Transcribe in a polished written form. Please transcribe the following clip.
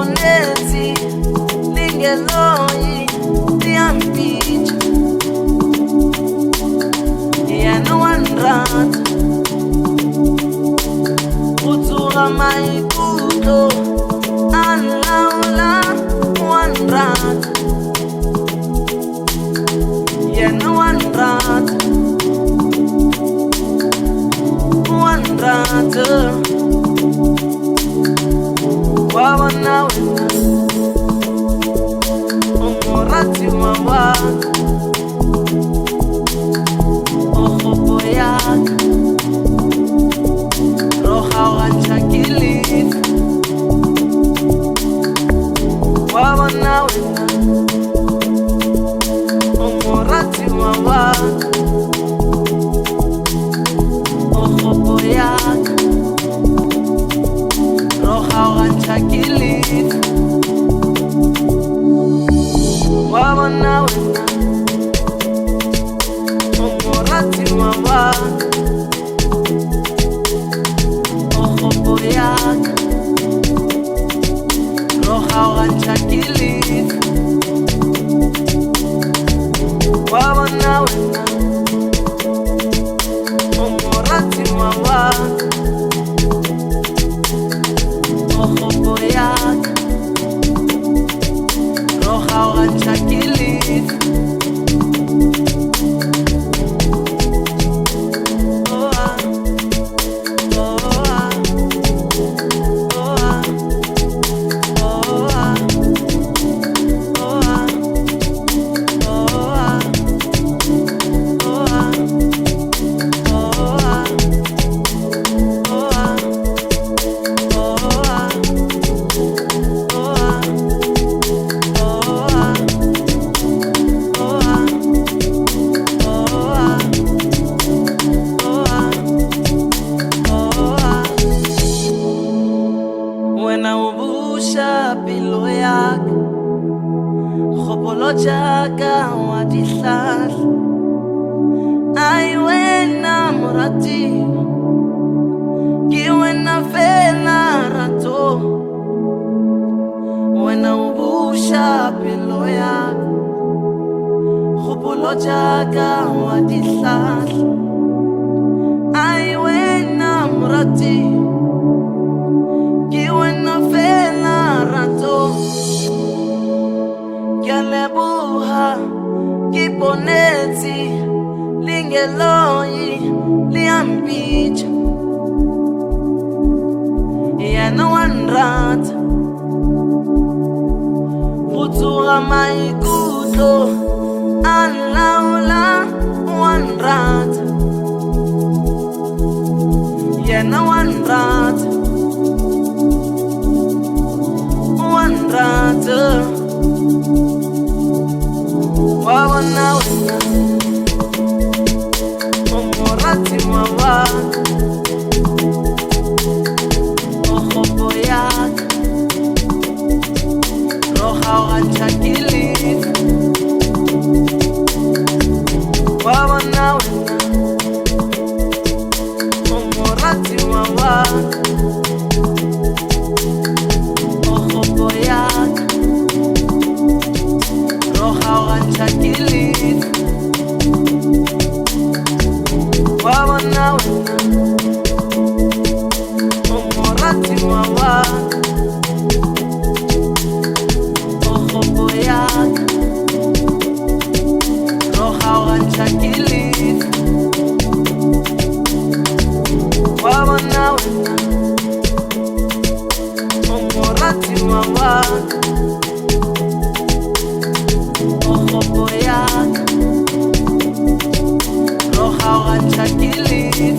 Kiponezi lingeloyi liambija yana wanrat utura maikuto alaula wanrat yana wanrat wabona wena umurati wawa ohobo yaka roha wachakilif wabona wena umurati wawa ohobo yaka roha wachakilif wabona wena umurati wawa ohobo yaka roha wachakilif wabona wena umurati wawa ohobo yaka roha wachakilif wena ubusha pilo yaka khopolo jaka wa dihlahla ai wena murati ki wena fela rato wena ubusha pilo yaka khopolo jaka wa dihlahla ai wena murati Kiponezi lingeloyi liambija yana wanrat utura maikuto alaula wanrat yana wanrat wabona wena umurati wawa ohobo yaka roha wachakilif wabona wena umurati wawa ohobo yaka roha wachakilif wabona wena umurati wawa ohobo yaka roha wachakilif wabona wena umurati wawa ohobo yaka roha wachakilif